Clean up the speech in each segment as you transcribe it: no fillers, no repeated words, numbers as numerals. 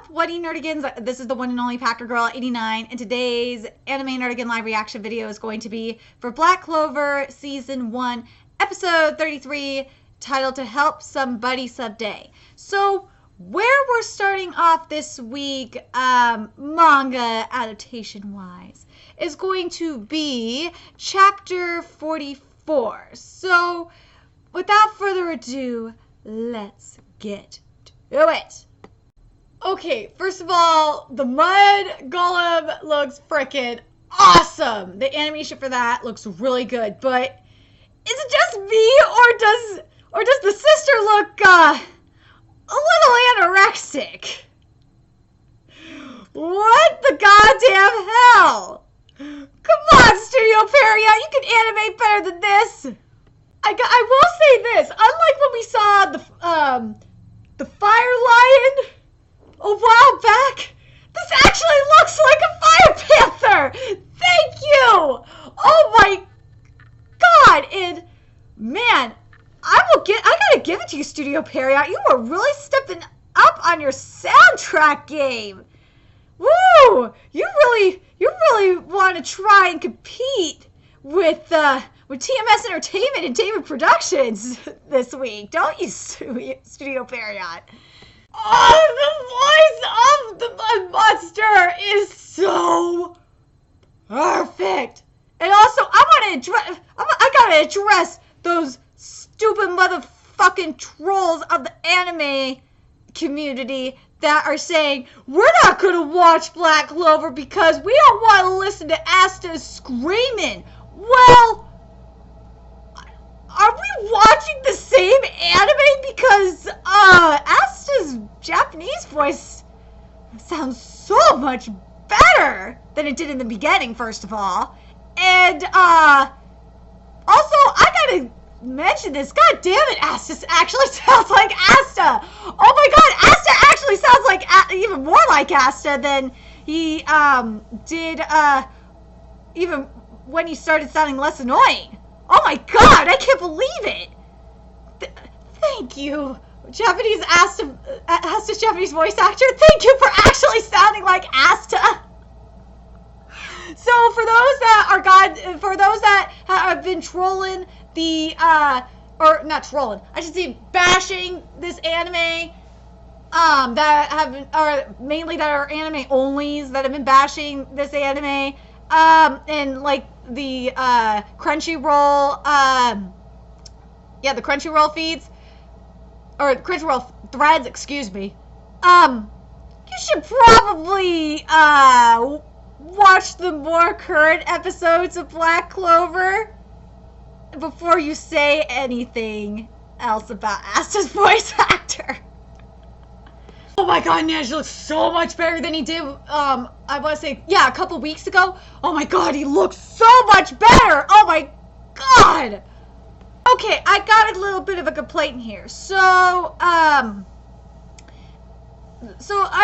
up? What do you nerdigans? This is the one and only Packer Girl 89, and today's anime nerdigan live reaction video is going to be for Black Clover Season 1, Episode 33, titled To Help Somebody Someday. So, where we're starting off this week, manga adaptation-wise, is going to be Chapter 44. So, without further ado, let's get to it. Okay, first of all, the mud golem looks freaking awesome. The animation for that looks really good, but is it just me or does the sister look a little anorexic? What the goddamn hell? Come on, Studio Period, you can animate better than this. I will say this, unlike when we saw the Fire Lion a while back, this actually looks like a Fire Panther. Thank you. Oh my god. And man, I gotta give it to you, Studio Period. You are really stepping up on your soundtrack game. Woo! You really want to try and compete with TMS Entertainment and David Productions this week, don't you, Studio Period? Oh, the voice of the Mud Monster is so perfect. And also, I gotta address those stupid motherfucking trolls of the anime community that are saying, we're not gonna watch Black Clover because we don't want to listen to Asta screaming. Well, are we watching the same anime? Because Asta's Japanese voice sounds so much better than it did in the beginning, first of all. And also, I gotta mention this. God damn it, Asta actually sounds like Asta. Oh my god, Asta actually sounds like even more like Asta than he did even when he started sounding less annoying. Oh my god, I can't believe it! Thank you, Japanese Asta's Japanese voice actor. Thank you for actually sounding like Asta. So for those that have been trolling or not trolling, I should say bashing this anime, mainly that are anime onlys that have been bashing this anime, and like the Crunchyroll, the Crunchyroll feeds, or Crunchyroll threads, excuse me, you should probably watch the more current episodes of Black Clover before you say anything else about Asta's voice actor. Oh my god, Nash looks so much better than he did, I want to say, yeah, a couple weeks ago. Oh my god, he looks so much better! Oh my god! Okay, I got a little bit of a complaint here. So I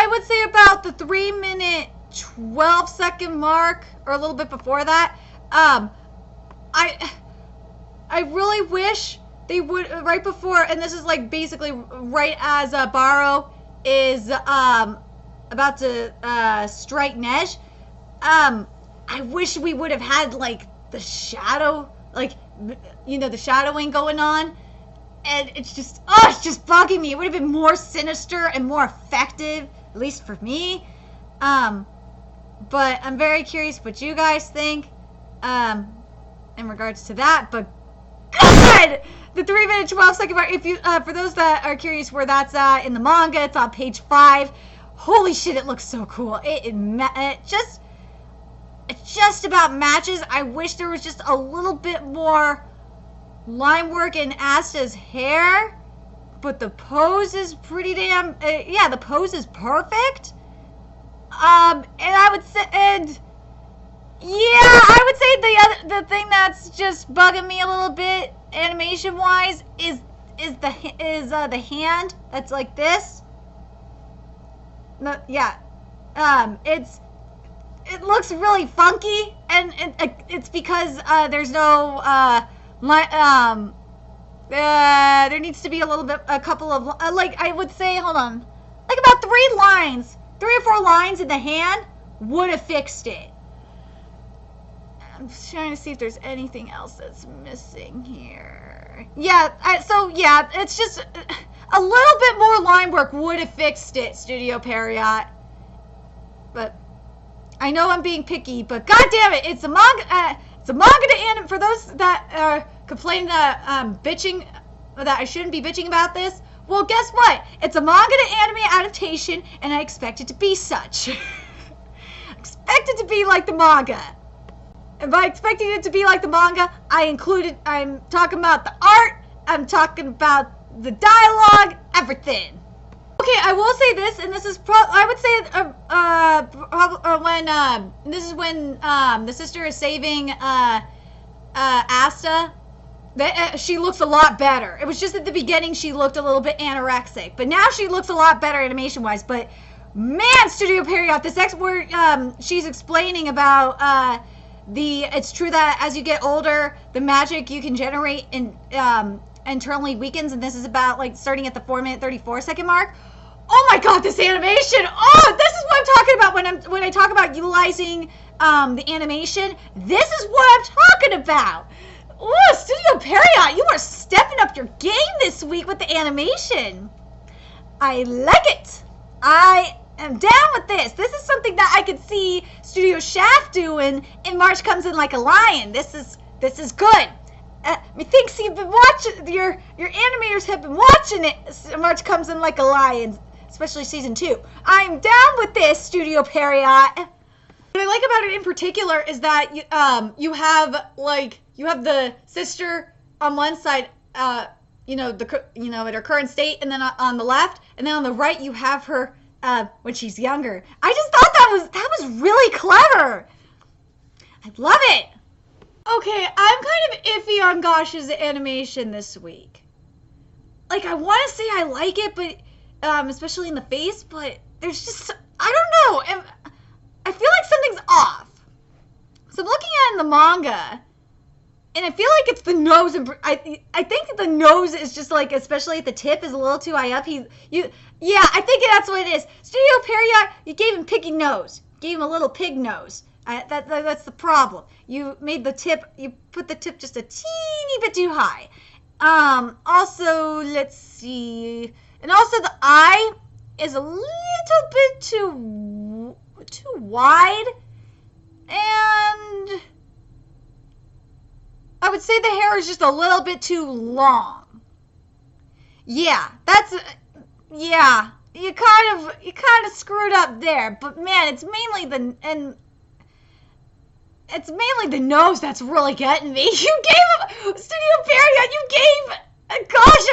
would say about the 3-minute, 12-second mark, or a little bit before that, I really wish they would, right before, and this is like basically right as Baro is about to strike Nej. I wish we would have had like the shadow, like, you know, the shadowing going on, and it's just bugging me. It would have been more sinister and more effective, at least for me. But I'm very curious what you guys think in regards to that. But God, the 3-minute, 12-second mark. If you, for those that are curious where that's at in the manga, it's on page 5. Holy shit, it looks so cool. It just about matches. I wish there was just a little bit more line work in Asta's hair, but the pose is pretty damn. Yeah, the pose is perfect. And I would say, I would say the thing that's just bugging me a little bit, animation wise, is the hand that's like this. No, yeah, it looks really funky, and it's because there's no there needs to be a couple of like, I would say, hold on, like about 3 lines 3 or 4 lines in the hand would have fixed it. I'm trying to see if there's anything else that's missing here. Yeah, it's just a little bit more line work would have fixed it, Studio Period. But I know I'm being picky, but god damn it, it's a manga. It's a manga to anime. For those that are complaining that bitching, that I shouldn't be bitching about this. Well, guess what? It's a manga to anime adaptation, and I expect it to be such. I expect it to be like the manga. And by expecting it to be like the manga, I'm talking about the art, I'm talking about the dialogue, everything. Okay, I will say this, and this is I would say when the sister is saving Asta. She looks a lot better. It was just at the beginning she looked a little bit anorexic, but now she looks a lot better animation-wise. But man, Studio Period, where she's explaining about it's true that as you get older, the magic you can generate internally weakens, and this is about like starting at the 4-minute 34-second mark. Oh my god, this animation! Oh, this is what I'm talking about when I talk about utilizing the animation. This is what I'm talking about. Oh, Studio Period, you are stepping up your game this week with the animation. I like it. I am down with this. This is something that I could see Studio Shaft doing in March Comes In Like a Lion. This is good. Methinks you've been watching, your animators have been watching it. March Comes In Like a Lion, especially season 2. I'm down with this, Studio Period. What I like about it in particular is that you have the sister on one side, at her current state, and then on the left, and then on the right you have her when she's younger. I just thought that was really clever. I love it. Okay, I'm kind of iffy on Gosh's animation this week. Like, I want to say I like it, but especially in the face, but there's just, I don't know. I feel like something's off. So I'm looking at it in the manga, and I feel like it's the nose. I think the nose is just like, especially at the tip, is a little too high up. I think that's what it is. Studio Period, you gave him piggy nose. Gave him a little pig nose. That's the problem. You put the tip just a teeny bit too high. Also, let's see. And also the eye is a little bit too wide. And I would say the hair is just a little bit too long. Yeah, you kind of screwed up there, but man, it's mainly the nose that's really getting me. You gave Studio Period, you gave a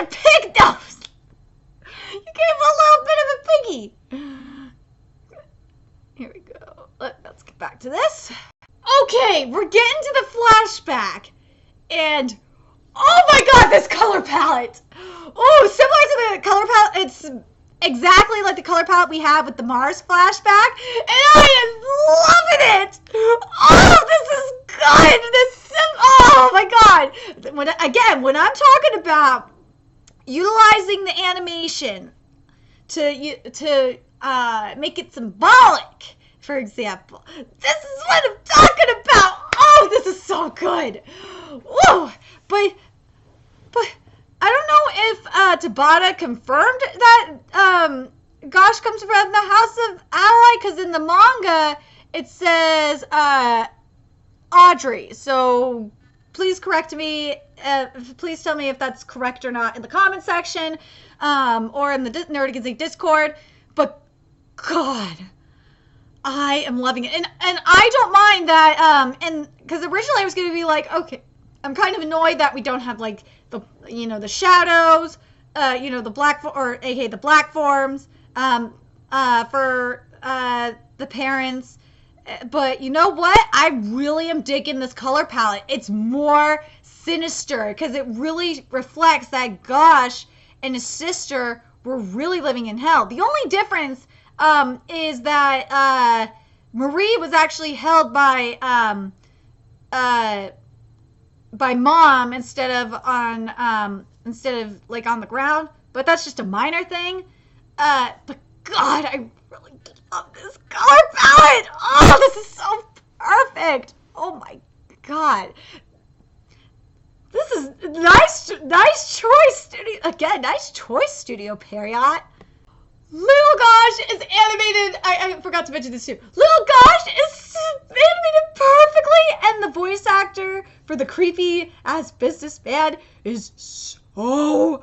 pig nose. You gave him a little bit of a piggy. Here we go. Let's get back to this. Okay, we're getting to the flashback. And, oh my god, this color palette. Oh, similar to the color palette. It's exactly like the color palette we have with the Mars flashback. And I am loving it. Oh, this is good. Oh my god. When I'm talking about utilizing the animation to make it symbolic, for example, this is what I'm talking about. Oh, this is so good. Whoa, but I don't know if Tabata confirmed that Gosh comes from the House of Ally, because in the manga it says Audrey. So please correct me. Please tell me if that's correct or not in the comment section, or in the Nerdigan Discord. But God, I am loving it, and I don't mind that. And because originally I was going to be like, okay, I'm kind of annoyed that we don't have like the shadows, the black aka the black forms, for the parents. But you know what? I really am digging this color palette. It's more sinister because it really reflects that Gosh and his sister were really living in hell. The only difference is that Marie was actually held by mom instead of like on the ground. But that's just a minor thing. But God, I really did. love this color palette. Oh, this is so perfect. Oh my god. This is nice choice, studio. Again, nice choice, Studio Period. Little Gosh is animated. I forgot to mention this too. Little Gosh is animated perfectly, and the voice actor for the creepy ass businessman is so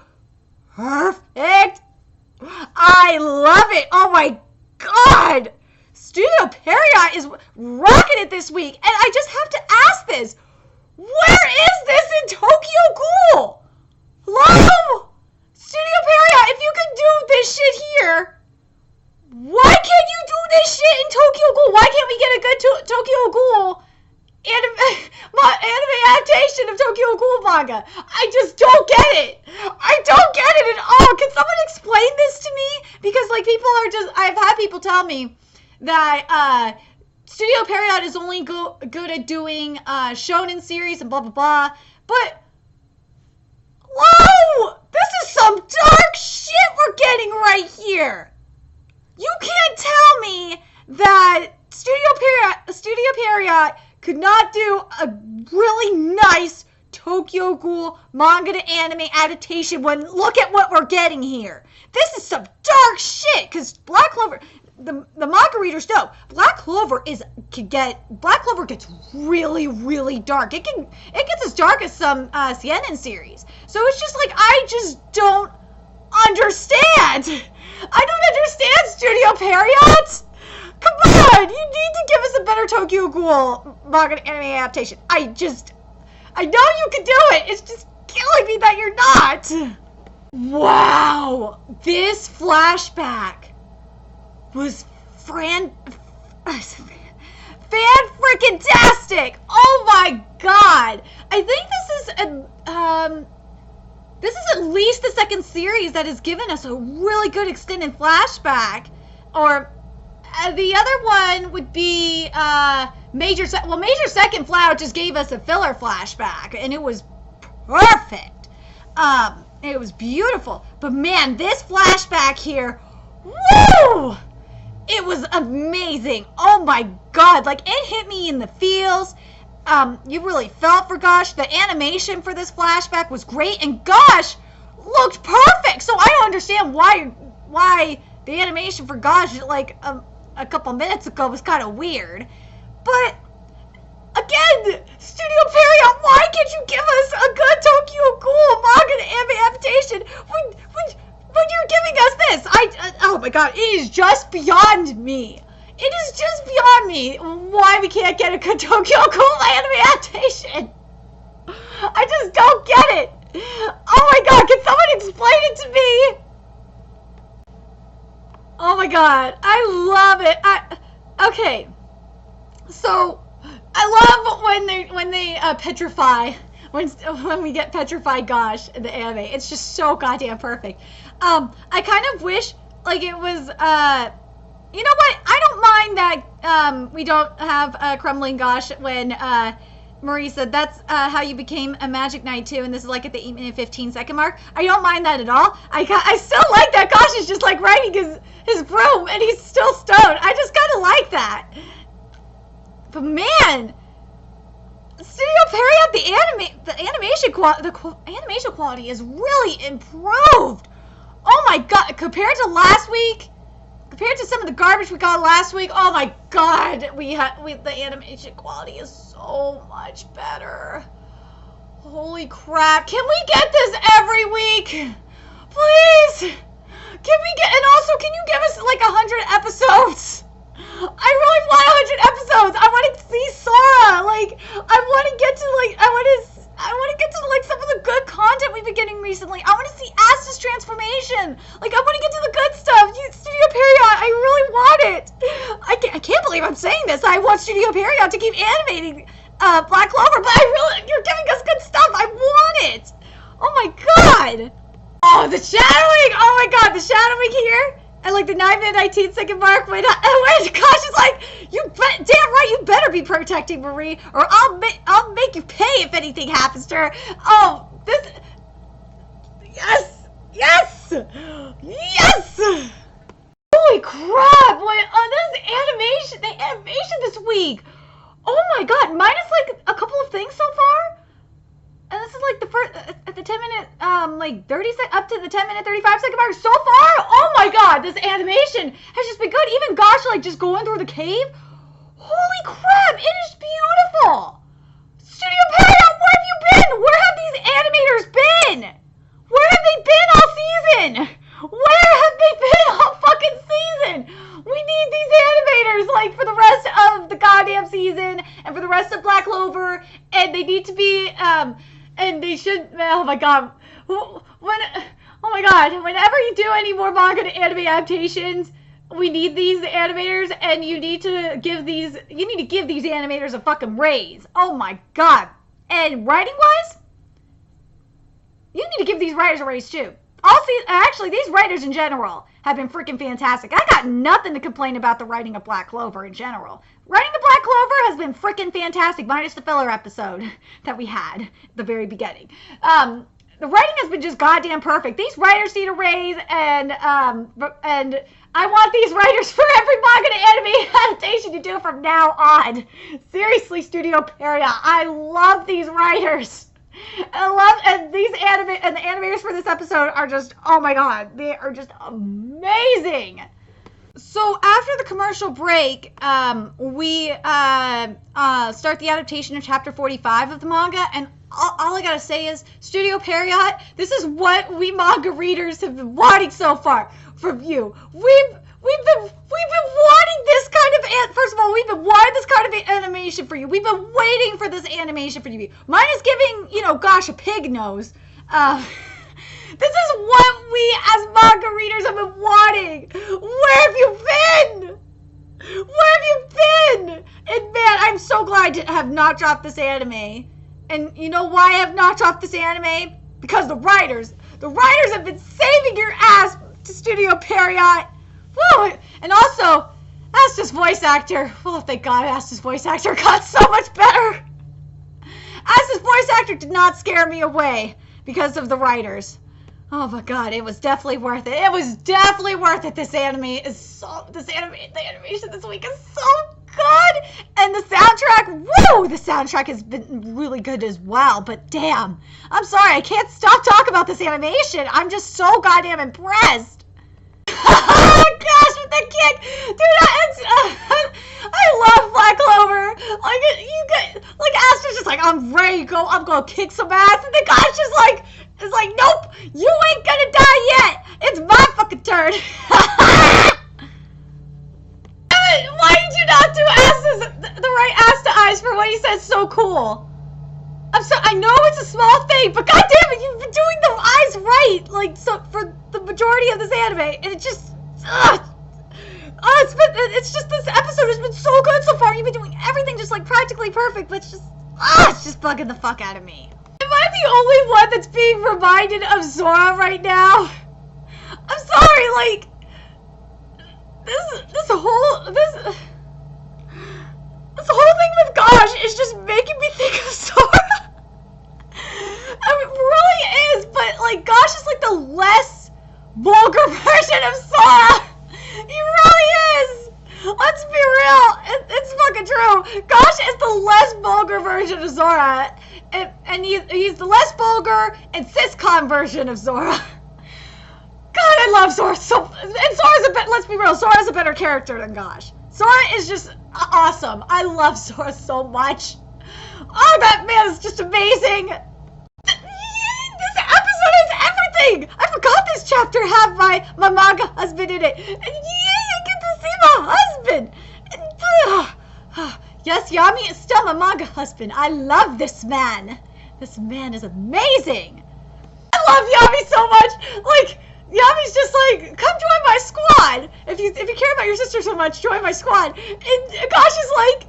perfect. I love it. Oh my god. Studio Period is rocking it this week, and I just have to ask this. Where is this in Tokyo Ghoul? Hello? Studio Period, if you can do this shit here, why can't you do this shit in Tokyo Ghoul? Why can't we get a good Tokyo Ghoul anime adaptation of Tokyo Ghoul manga? I just don't get it. I don't get it at all. Can someone explain this to me? Because like I've had people tell me that Studio Period is only good at doing shonen series and blah blah blah. But whoa, this is some dark shit we're getting right here. You can't tell me that Studio Period could not do a really nice Tokyo Ghoul manga to anime adaptation when look at what we're getting here. This is some dark shit, because Black Clover, the manga readers know, Black Clover gets really, really dark. It gets as dark as some CNN series. So it's just like, I just don't understand. I don't understand, Studio Period. Come on, you need to give us a better Tokyo Ghoul manga anime adaptation. I know you can do it. It's just killing me that you're not. Wow, this flashback was fan-freaking-tastic. Oh my god. I think this is at least the second series that has given us a really good extended flashback. Or the other one would be Major Second Flower just gave us a filler flashback, and it was perfect. It was beautiful. But man, this flashback here, woo! It was amazing. Oh my god, like it hit me in the feels. You really felt for Gosh. The animation for this flashback was great, and Gosh looked perfect. So I don't understand why the animation for Gosh, like a couple minutes ago, was kind of weird. But again, Studio Period, why can't you give us a good Tokyo Ghoul manga anime adaptation when you're giving us this? Oh my god, it is just beyond me. It is just beyond me why we can't get a good Tokyo Ghoul anime adaptation. I just don't get it. Oh my god, can someone explain it to me? Oh my god, I love it. Okay, so I love when they petrify, when we get petrified Gosh in the anime. It's just so goddamn perfect. I kind of wish like it was you know what? I don't mind that we don't have crumbling Gosh when Marie said that's how you became a Magic Knight too, and this is like at the 8-minute 15-second mark. I don't mind that at all. I still like that Gosh is just like riding his broom and he's still stoned. I just kind of like that. But man, Studio Period, the animation quality is really improved. Oh my god, compared to last week, compared to some of the garbage we got last week, oh my god, the animation quality is so much better. Holy crap, can we get this every week? Please? Can we get, and also, can you give us like 100 episodes? I really want 100 episodes. I want to see Sora. Like, I want to get to like some of the good content we've been getting recently. I want to see Asta's transformation. Like, I want to get to the good stuff. Studio Period, I really want it. I can't believe I'm saying this. I want Studio Period to keep animating Black Clover, but you're giving us good stuff. I want it. Oh my god. Oh, the shadowing. Oh my god, the shadowing here. And like the 9-minute 19-second mark when Gosh is like, damn right, you better be protecting Marie, or I'll make you pay if anything happens to her. Oh, this, yes. Holy crap! Wait, week. Oh my god, minus like a couple of things so far. And this is like the first, at the 10-minute, like 30 up to the 10-minute, 35-second mark so far. Oh my god, this animation has just been good. Even Gosh, like just going through the cave. Holy crap, it is beautiful. Studio Period, where have you been? Where have these animators been? Where have they been all season? Where have they been all fucking season? We need these animators, like, for the rest of the goddamn season and for the rest of Black Clover. And they need to be, and they should, oh my god. Oh my god, whenever you do any more manga to anime adaptations, we need these animators, and you need to give these animators a fucking raise. Oh my god. And writing-wise, you need to give these writers a raise too. Actually, these writers in general have been freaking fantastic. I got nothing to complain about the writing of Black Clover in general. Writing of Black Clover has been freaking fantastic, minus the filler episode that we had at the very beginning. The writing has been just goddamn perfect. These writers need a raise, and I want these writers for every manga to anime adaptation you do from now on. Seriously, Studio Period, I love these writers. And these the animators for this episode are just, oh my god, they are just amazing. So after the commercial break, we start the adaptation of chapter 45 of the manga, and all I gotta say is, Studio Period, this is what we manga readers have been wanting so far from you. We've been wanting this kind of, first of all, we've been wanting this kind of animation for you. We've been waiting for this animation for you. Mine is giving, Gosh, a pig nose. This is what we as manga readers have been wanting. Where have you been? Where have you been? And man, I'm so glad to have not dropped this anime. And you know why I have not dropped this anime? Because the writers have been saving your ass to Studio Period. Woo! And also, Asta's voice actor. Oh, thank God, Asta's voice actor got so much better. Asta's voice actor did not scare me away because of the writers. Oh my god, it was definitely worth it. It was definitely worth it. The animation this week is so good. And the soundtrack, woo! The soundtrack has been really good as well. But damn, I'm sorry, I can't stop talking about this animation. I'm just so goddamn impressed. Oh gosh, with the kick, dude! I love Black Clover. Like Asta's just like, I'm ready to go. I'm gonna kick some ass, and the guy's just like, nope, you ain't gonna die yet. It's my fucking turn. Why did you not do the right Asta eyes for what he says so cool? I know it's a small thing, but goddamn it, you've been doing the eyes right, like, so for the majority of this anime, and it just, it's just this episode has been so good so far. You've been doing everything just like practically perfect, but it's just bugging the fuck out of me. Am I the only one that's being reminded of Zora right now? I'm sorry, like, this whole thing with Gosh is just making me think of Zora. I mean, it really is, but like Gosh is like the less vulgar version of Zora. He really is. Let's be real. It's fucking true. Gosh is the less vulgar version of Zora, and he's the less vulgar and siscom version of Zora. God, I love Zora so. And Zora's a bit. Let's be real. Zora's a better character than Gosh. Zora is just awesome. I love Zora so much. Oh, that man is just amazing. This episode is everything. I forgot this chapter had my manga husband in it. And I get to see my husband. And, yes, Yami is still my manga husband. I love this man. This man is amazing. I love Yami so much. Like, Yami's just like, come join my squad. If you care about your sister so much, join my squad. And Gosh is like,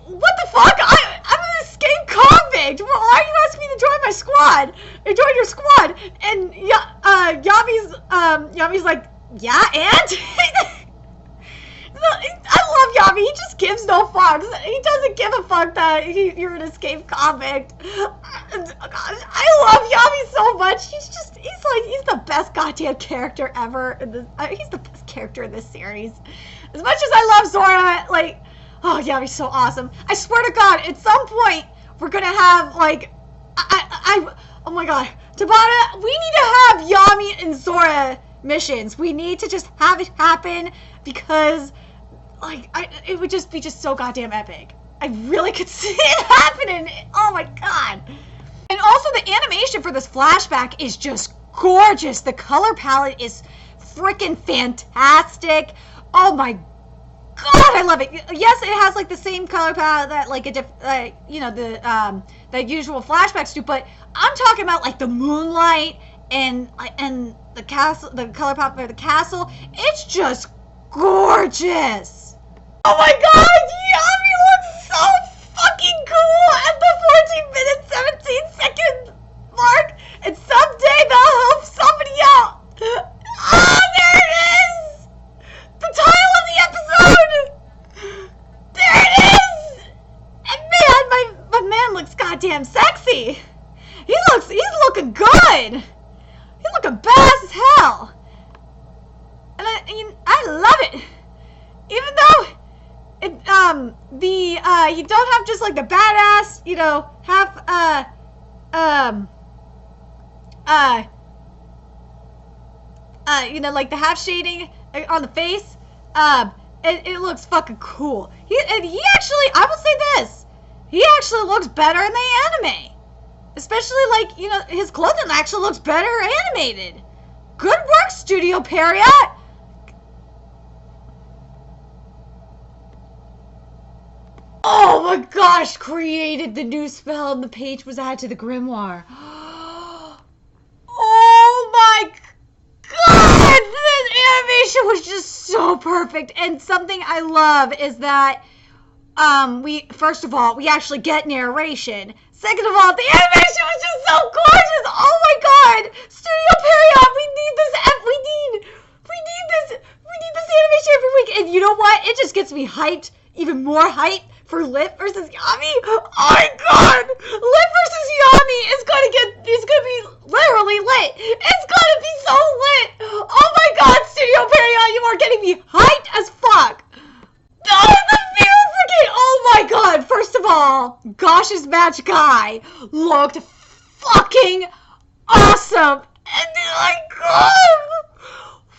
what the fuck? I'm an escaped convict. Well, why are you asking me to join my squad? Or join your squad? And Yami's like, yeah, and? I love Yami. He just gives no fucks. He doesn't give a fuck that you're an escaped convict. I love Yami so much. He's the best goddamn character ever. He's the best character in this series. As much as I love Zora, like, Oh yeah, it'd be so awesome. I swear to God, at some point we're gonna have like, oh my God, Tabata, we need to have Yami and Sora missions. We need to just have it happen because, like, it would just be so goddamn epic. I really could see it happening. Oh my God. And also the animation for this flashback is just gorgeous. The color palette is freaking fantastic. Oh my God, I love it. Yes, it has like the same color palette that like you know, the usual flashbacks do, but I'm talking about like the moonlight and the castle, the color palette for the castle. It's just gorgeous. Oh my God, Yami looks so fucking cool at the 14 minutes 17 second mark, and someday they'll help somebody out. Ah, there it is! The title of the episode! There it is! And man, my man looks goddamn sexy. He's looking good. He's looking badass as hell. And I love it. Even though you don't have just like the badass, you know, half you know, like the half shading on the face. It looks fucking cool. He actually, I will say this, he actually looks better in the anime. Especially like, you know, his clothing actually looks better animated. Good work, Studio Period. Oh my gosh, created the new spell and the page was added to the grimoire. Oh my God, this animation was just so perfect. And something I love is that first of all, we actually get narration. Second of all, the animation was just so gorgeous. Oh my God, Studio Period, we need this animation every week. And you know what? It just gets me hyped, even more hyped for Lit versus Yami. Oh my God, Lit versus Yami is gonna be literally lit. It's gonna be so lit. Oh my God, Studio Period, you are getting me hyped as fuck. Oh, the mirror freaking, oh my God. First of all, Gosh's match guy looked fucking awesome. And then I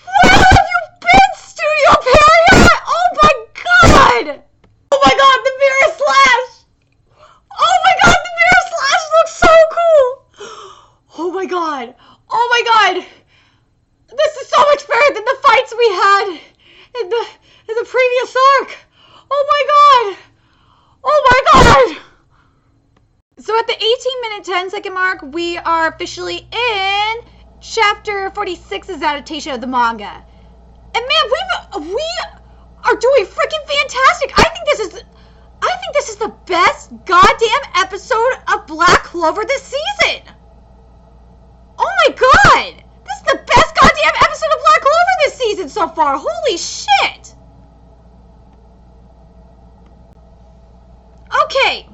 where have you been, Studio Period? Oh my God. Oh my God, the mirror slash. Oh my God, the mirror slash looks so cool. Oh my God. Oh my God. This is so much better than the fights we had in the previous arc. Oh my God. Oh my God. So at the 18-minute 10-second mark, we are officially in chapter 46's adaptation of the manga. And man, we are doing freaking fantastic. I think this is the best goddamn episode of Black Clover this season. Oh my God. This is the best goddamn episode of Black Clover this season so far. Holy shit. Okay.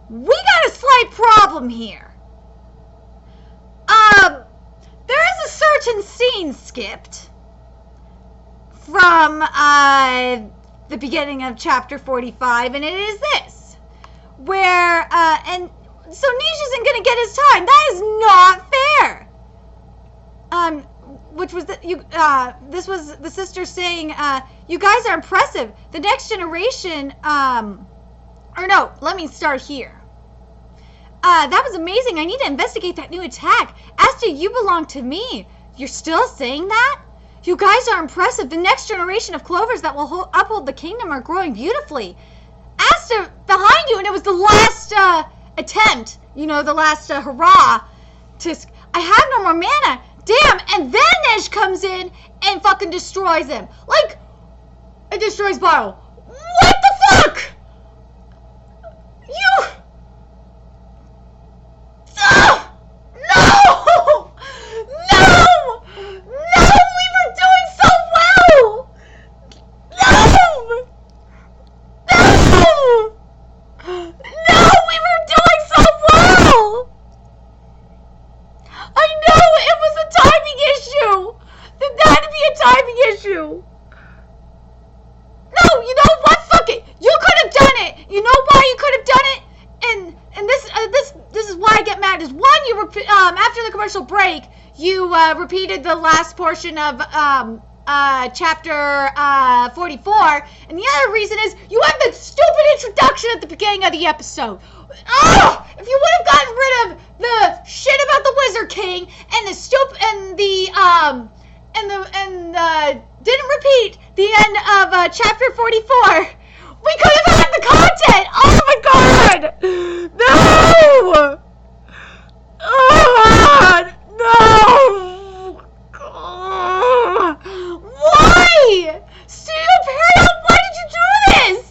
We got a slight problem here. There is a certain scene skipped from the beginning of chapter 45, and it is this, where and so Nish isn't gonna get his time. That is not fair. Which was this was the sister saying, you guys are impressive. The next generation, or no, let me start here. That was amazing. I need to investigate that new attack. Asta, you belong to me. You're still saying that? You guys are impressive. The next generation of Clovers that will uphold the kingdom are growing beautifully. Asta, behind you, and it was the last attempt, you know, the last hurrah. I have no more mana. Damn, and then Nesh comes in and fucking destroys him. Like, it destroys Baro. What the fuck? You... No! No! No! We were doing so well! No! No! No! We were doing so well! I know! It was a timing issue! There had to be a timing issue! No! You know what? Fuck Okay, you could have done it. You know why you could have done it? And this is why I get mad. Is one, you after the commercial break, you repeated the last portion of chapter 44, and the other reason is you have the stupid introduction at the beginning of the episode. Oh, if you would have gotten rid of the shit about the Wizard King and the didn't repeat the end of chapter 44, we could have had the content. Oh my god! No! Oh, no! Why? Studio Paradox, why did you do this?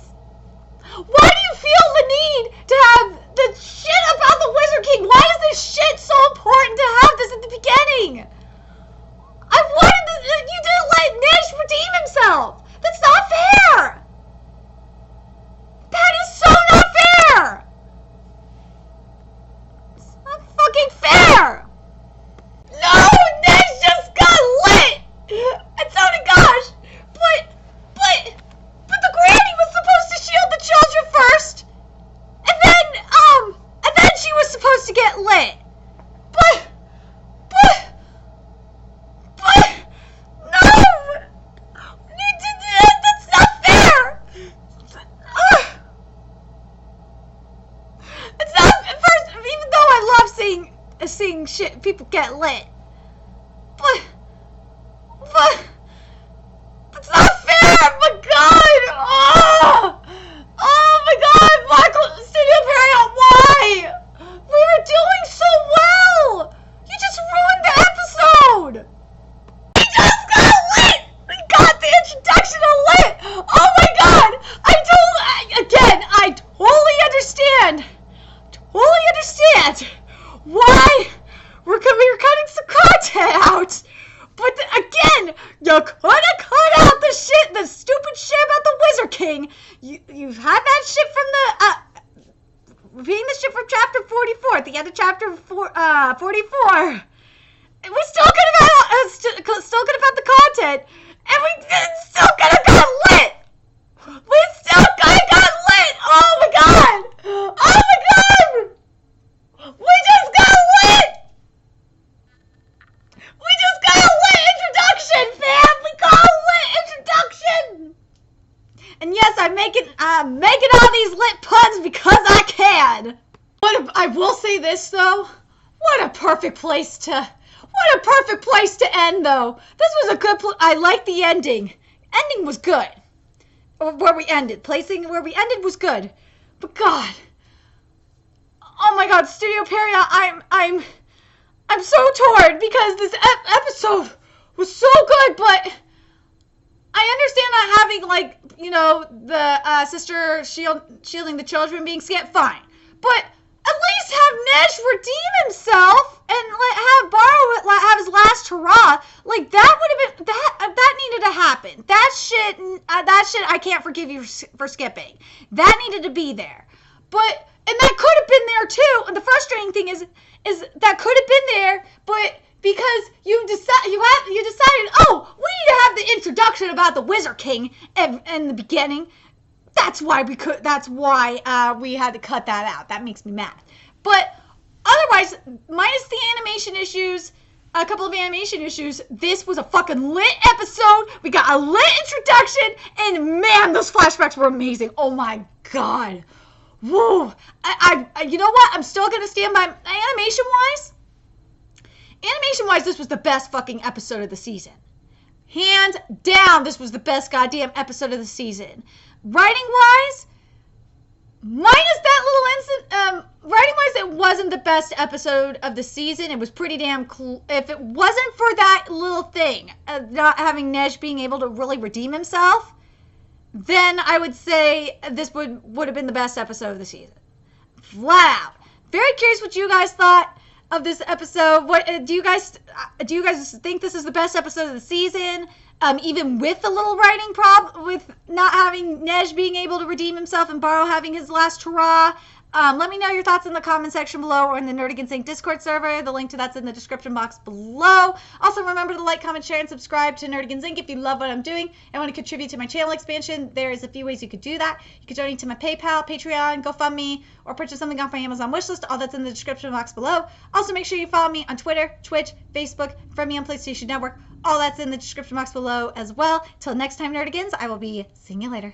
Why do you feel the need to have the shit about the Wizard King? Why is this shit so important to have this at the beginning? I wanted this. You didn't let Nash redeem himself. That's not fair. That is so not fair. It's not fucking fair. No, Nash just got lit. And so did Gosh. But the granny was supposed to shield the children first. And then she was supposed to get lit. But no! That's not fair! It's not, first, even though I love seeing shit, people get lit. But, it's not fair! My god! Oh my god! Michael, Studio Period, why? We were doing so well! You just ruined the episode! We just got lit! We got the introduction of lit! Oh my god! I totally understand! Why we're cutting some content out! But again, you could have cut out the stupid shit about the Wizard King. You've had that shit from repeating the shit from chapter 44 at the end of chapter 44. We still could have had the content, and we still could have got lit. We still could have got lit. Oh my god! Oh my god! We just got lit. We just got a lit introduction, fam. We got a lit introduction. And yes, I'm making all these lit puns because I can. I will say this though. What a perfect place to end, though. This was a good. I like the ending. Ending was good. Where we ended, where we ended was good. But God, oh my God, Studio Period, I'm so torn because this episode was so good, but I understand not having the sister shielding the children being scared. Fine, but at least have Nesh redeem himself and have Barrow have his last hurrah. Like that would have been that needed to happen. That shit I can't forgive you for skipping. That needed to be there. And that could have been there too. And the frustrating thing is that could have been there, but because you decided, oh, we need to have the introduction about the Wizard King in the beginning. That's why we had to cut that out. That makes me mad. But otherwise, minus the animation issues, a couple of animation issues, this was a fucking lit episode. We got a lit introduction, and man, those flashbacks were amazing. Oh my God. Whoa. You know what? I'm still gonna stand by animation-wise. Animation-wise, this was the best fucking episode of the season. Hands down, this was the best goddamn episode of the season. Writing-wise, minus that little incident, writing-wise, it wasn't the best episode of the season. It was pretty damn cool. If it wasn't for that little thing, not having Nesh being able to really redeem himself, then I would say this would have been the best episode of the season. Flat out. Very curious what you guys thought of this episode. What do you guys think this is the best episode of the season? Even with the little writing problem, with not having Nesh being able to redeem himself and Barrow having his last hurrah, Let me know your thoughts in the comment section below or in the Nerdigans Inc. Discord server. The link to that's in the description box below. Also, remember to like, comment, share, and subscribe to Nerdigans Inc. if you love what I'm doing and want to contribute to my channel expansion. There's a few ways you could do that. You could donate to my PayPal, Patreon, GoFundMe, or purchase something off my Amazon wishlist. All that's in the description box below. Also, make sure you follow me on Twitter, Twitch, Facebook, friend me on PlayStation Network. All that's in the description box below as well. Till next time, Nerdigans, I will be seeing you later.